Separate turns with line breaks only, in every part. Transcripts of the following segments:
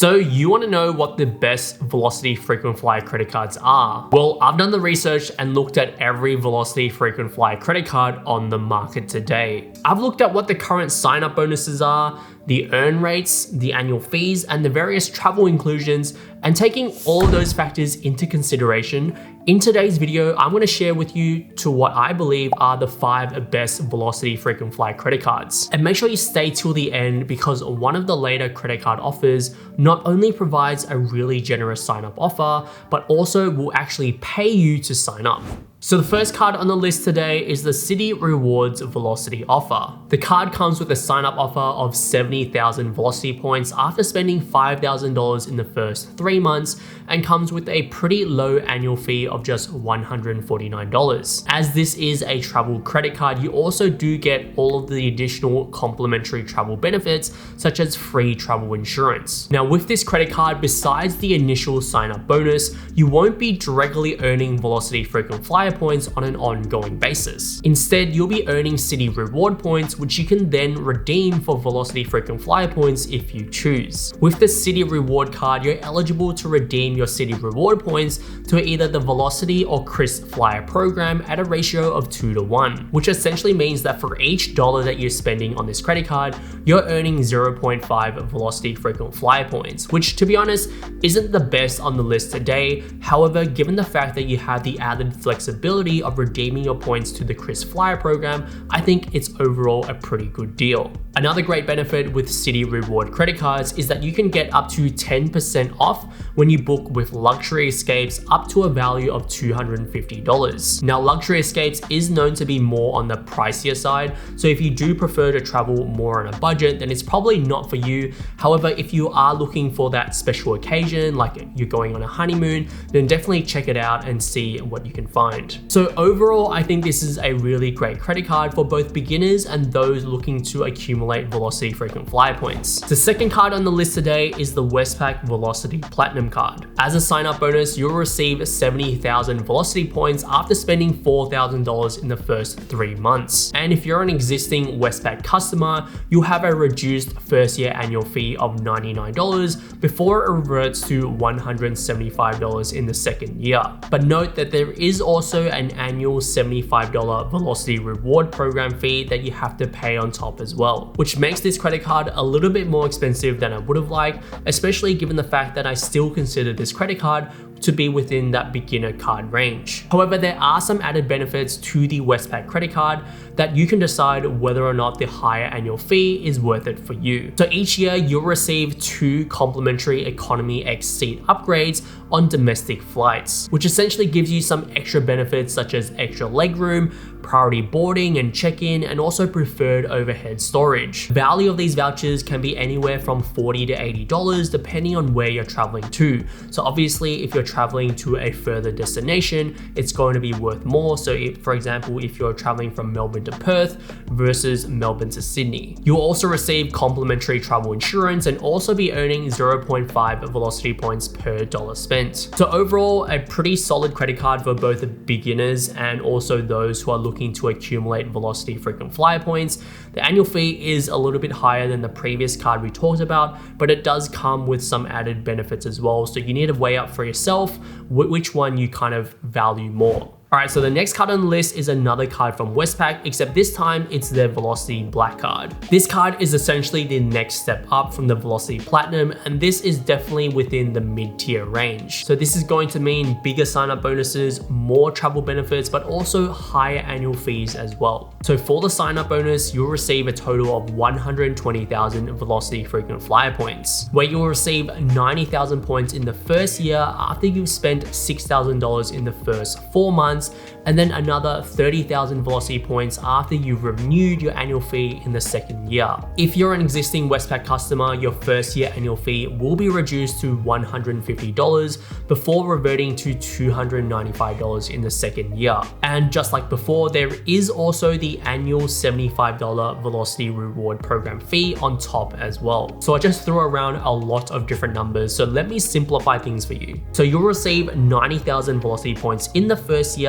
So you want to know what the best Velocity frequent flyer credit cards are? Well, I've done the research and looked at every Velocity frequent flyer credit card on the market today. I've looked at what the current sign-up bonuses are, the earn rates, the annual fees, and the various travel inclusions, and taking all of those factors into consideration, in today's video, I'm going to share with you to what I believe are the 5 best Velocity frequent flyer credit cards. And make sure you stay till the end because one of the later credit card offers not only provides a really generous sign-up offer, but also will actually pay you to sign up. So the first card on the list today is the Citi Rewards Velocity offer. The card comes with a sign-up offer of 70,000 Velocity points after spending $5,000 in the first 3 months and comes with a pretty low annual fee of just $149. As this is a travel credit card, you also do get all of the additional complimentary travel benefits such as free travel insurance. Now with this credit card, besides the initial sign-up bonus, you won't be directly earning Velocity frequent flyer points on an ongoing basis. Instead, you'll be earning Citi Reward points, which you can then redeem for Velocity frequent flyer points if you choose. With the Citi Reward card, you're eligible to redeem your Citi Reward points to either the Velocity or KrisFlyer program at a ratio of 2:1, which essentially means that for each dollar that you're spending on this credit card, you're earning 0.5 Velocity frequent flyer points, which to be honest, isn't the best on the list today. However, given the fact that you have the added flexibility of redeeming your points to the KrisFlyer program, I think it's overall a pretty good deal. Another great benefit with Citi Reward credit cards is that you can get up to 10% off when you book with Luxury Escapes up to a value of $250. Now, Luxury Escapes is known to be more on the pricier side, so if you do prefer to travel more on a budget, then it's probably not for you. However, if you are looking for that special occasion, like you're going on a honeymoon, then definitely check it out and see what you can find. So overall, I think this is a really great credit card for both beginners and those looking to accumulate Velocity frequent flyer points. The second card on the list today is the Westpac Velocity Platinum card. As a sign-up bonus, you'll receive 70,000 Velocity points after spending $4,000 in the first 3 months. And if you're an existing Westpac customer, you'll have a reduced first-year annual fee of $99 before it reverts to $175 in the second year. But note that there is also an annual $75 Velocity Reward program fee that you have to pay on top as well, which makes this credit card a little bit more expensive than I would have liked, especially given the fact that I still consider this credit card to be within that beginner card range. However, there are some added benefits to the Westpac credit card that you can decide whether or not the higher annual fee is worth it for you. So each year you'll receive 2 complimentary Economy X seat upgrades on domestic flights, which essentially gives you some extra benefits such as extra legroom, priority boarding and check-in, and also preferred overhead storage. Value of these vouchers can be anywhere from $40 to $80 depending on where you're traveling to. So obviously, if you're traveling to a further destination, it's going to be worth more. So if, for example, if you're traveling from Melbourne to Perth versus Melbourne to Sydney. You'll also receive complimentary travel insurance and also be earning 0.5 Velocity points per dollar spent. So overall, a pretty solid credit card for both the beginners and also those who are looking to accumulate Velocity frequent flyer points. The annual fee is a little bit higher than the previous card we talked about, but it does come with some added benefits as well. So you need to weigh up for yourself which one you kind of value more. Alright, so the next card on the list is another card from Westpac, except this time it's their Velocity Black card. This card is essentially the next step up from the Velocity Platinum, and this is definitely within the mid-tier range. So this is going to mean bigger sign-up bonuses, more travel benefits, but also higher annual fees as well. So for the sign-up bonus, you'll receive a total of 120,000 Velocity frequent flyer points, where you'll receive 90,000 points in the first year after you've spent $6,000 in the first 4 months, and then another 30,000 Velocity points after you've renewed your annual fee in the second year. If you're an existing Westpac customer, your first year annual fee will be reduced to $150 before reverting to $295 in the second year. And just like before, there is also the annual $75 Velocity Reward program fee on top as well. So I just threw around a lot of different numbers, so let me simplify things for you. So you'll receive 90,000 Velocity points in the first year,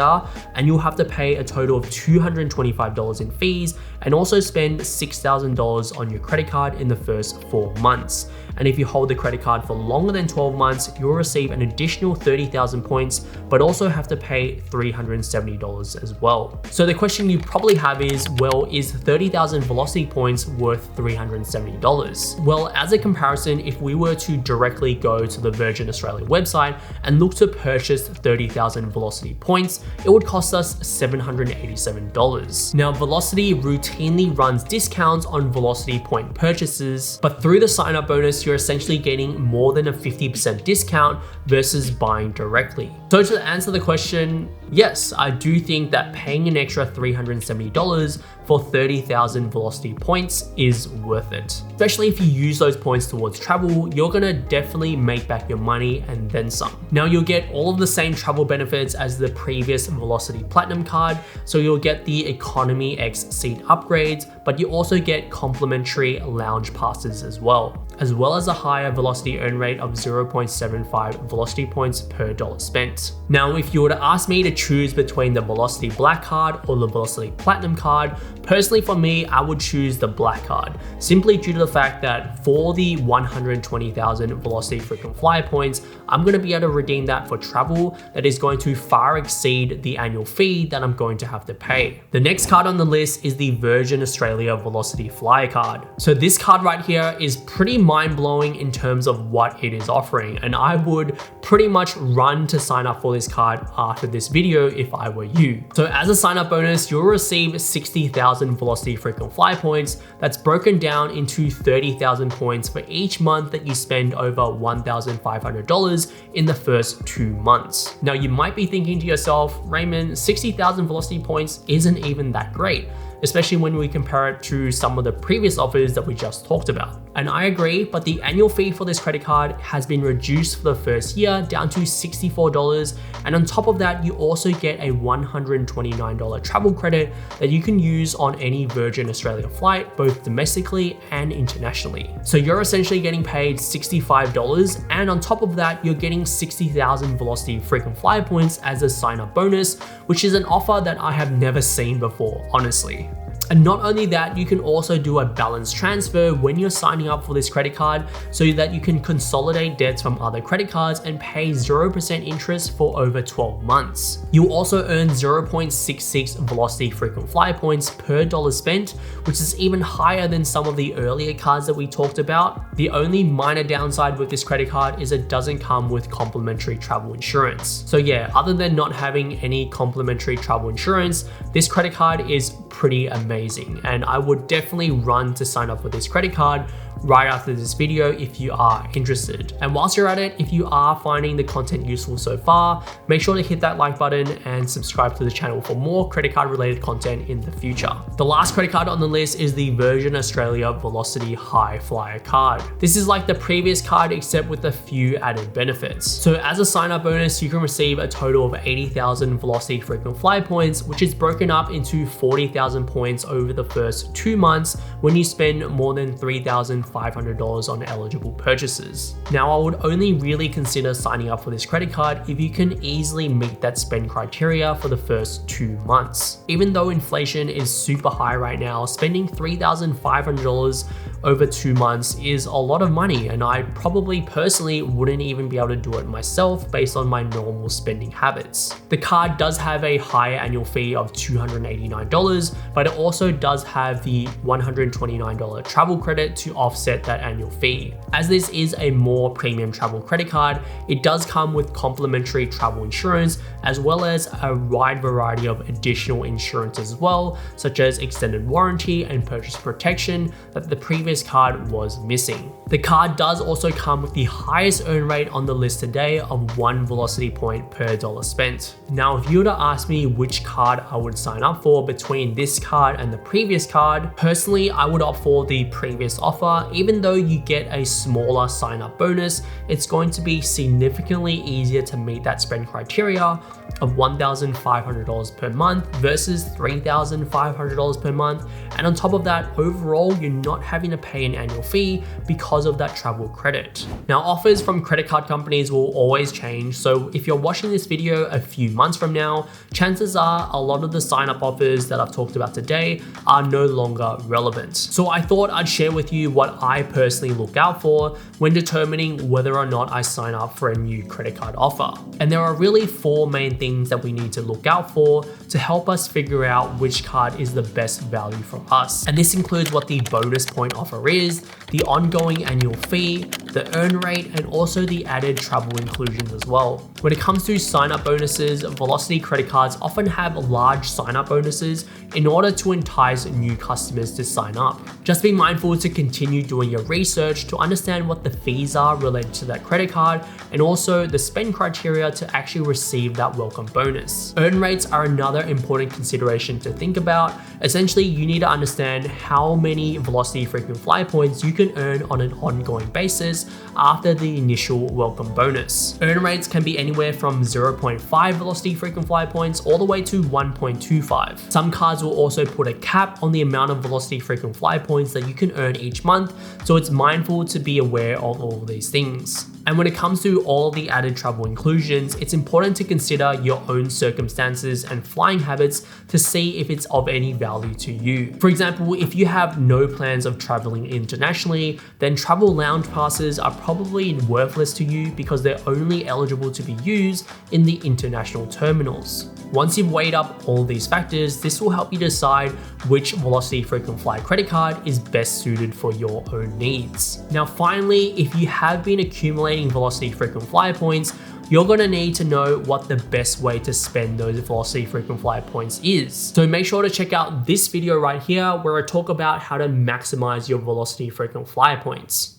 and you'll have to pay a total of $225 in fees and also spend $6,000 on your credit card in the first 4 months. And if you hold the credit card for longer than 12 months, you'll receive an additional 30,000 points, but also have to pay $370 as well. So the question you probably have is, well, is 30,000 velocity points worth $370? Well, as a comparison, if we were to directly go to the Virgin Australia website and look to purchase 30,000 velocity points, it would cost us $787. Now, Velocity routinely runs discounts on velocity point purchases, but through the sign-up bonus, you're essentially getting more than a 50% discount versus buying directly. So to answer the question, yes, I do think that paying an extra $370 for 30,000 velocity points is worth it. Especially if you use those points towards travel, you're gonna definitely make back your money and then some. Now you'll get all of the same travel benefits as the previous Velocity Platinum card. So you'll get the Economy X seat upgrades, but you also get complimentary lounge passes as well as a higher velocity earn rate of 0.75 velocity points per dollar spent. Now, if you were to ask me to choose between the Velocity Black card or the Velocity Platinum card, personally for me, I would choose the Black card, simply due to the fact that for the 120,000 Velocity frequent flyer points, I'm going to be able to redeem that for travel that is going to far exceed the annual fee that I'm going to have to pay. The next card on the list is the Virgin Australia Velocity Flyer card. So this card right here is pretty mind-blowing in terms of what it is offering, and I would pretty much run to sign up for this card after this video if I were you. So as a sign-up bonus, you'll receive 60,000 Velocity frequent flyer points. That's broken down into 30,000 points for each month that you spend over $1,500 in the first 2 months. Now you might be thinking to yourself, Raymond, 60,000 Velocity points isn't even that great, especially when we compare it to some of the previous offers that we just talked about. And I agree, but the annual fee for this credit card has been reduced for the first year down to $64. And on top of that, you also get a $129 travel credit that you can use on any Virgin Australia flight, both domestically and internationally. So you're essentially getting paid $65, and on top of that, you're getting 60,000 Velocity frequent flyer points as a sign-up bonus, which is an offer that I have never seen before, honestly. And not only that, you can also do a balance transfer when you're signing up for this credit card so that you can consolidate debts from other credit cards and pay 0% interest for over 12 months. You'll also earn 0.66 Velocity frequent flyer points per dollar spent, which is even higher than some of the earlier cards that we talked about. The only minor downside with this credit card is it doesn't come with complimentary travel insurance. So yeah, other than not having any complimentary travel insurance, this credit card is pretty amazing, and I would definitely run to sign up for this credit card right after this video if you are interested. And whilst you're at it, if you are finding the content useful so far, make sure to hit that like button and subscribe to the channel for more credit card related content in the future. The last credit card on the list is the Virgin Australia Velocity High Flyer card. This is like the previous card except with a few added benefits. So as a sign-up bonus, you can receive a total of 80,000 Velocity frequent flyer points, which is broken up into 40,000 points over the first 2 months when you spend more than $3,500 on eligible purchases. Now, I would only really consider signing up for this credit card if you can easily meet that spend criteria for the first 2 months. Even though inflation is super high right now, spending $3,500 over 2 months is a lot of money, and I probably personally wouldn't even be able to do it myself based on my normal spending habits. The card does have a higher annual fee of $289, but it also does have the $129 travel credit to offset that annual fee. As this is a more premium travel credit card, it does come with complimentary travel insurance as well as a wide variety of additional insurance as well, such as extended warranty and purchase protection that the previous card was missing. The card does also come with the highest earn rate on the list today of 1 Velocity point per dollar spent. Now, if you were to ask me which card I would sign up for between this card and the previous card, personally, I would opt for the previous offer. Even though you get a smaller sign-up bonus, it's going to be significantly easier to meet that spend criteria of $1,500 per month versus $3,500 per month. And on top of that, overall, you're not having to pay an annual fee because of that travel credit. Now, offers from credit card companies will always change, so if you're watching this video a few months from now, chances are a lot of the sign-up offers that I've talked about today are no longer relevant. So I thought I'd share with you what I personally look out for when determining whether or not I sign up for a new credit card offer. And there are really four main things that we need to look out for to help us figure out which card is the best value for us. And this includes what the bonus point offer is, the ongoing annual fee, the earn rate, and also the added travel inclusions as well. When it comes to sign-up bonuses, Velocity credit cards often have large sign-up bonuses in order to entice new customers to sign up. Just be mindful to continue doing your research to understand what the fees are related to that credit card and also the spend criteria to actually receive that welcome bonus. Earn rates are another important consideration to think about. Essentially, you need to understand how many Velocity frequent flyer points you can earn on an ongoing basis after the initial welcome bonus. Earn rates can be anywhere from 0.5 Velocity frequent flyer points all the way to 1.25. Some cards will also put a cap on the amount of Velocity frequent flyer points that you can earn each month, so it's mindful to be aware of all of these things. And when it comes to all the added travel inclusions, it's important to consider your own circumstances and flying habits to see if it's of any value to you. For example, if you have no plans of traveling internationally, then travel lounge passes are probably worthless to you because they're only eligible to be used in the international terminals. Once you've weighed up all these factors, this will help you decide which Velocity frequent flyer credit card is best suited for your own needs. Now, finally, if you have been accumulating Velocity frequent flyer points, you're gonna need to know what the best way to spend those Velocity frequent flyer points is. So make sure to check out this video right here where I talk about how to maximize your Velocity frequent flyer points.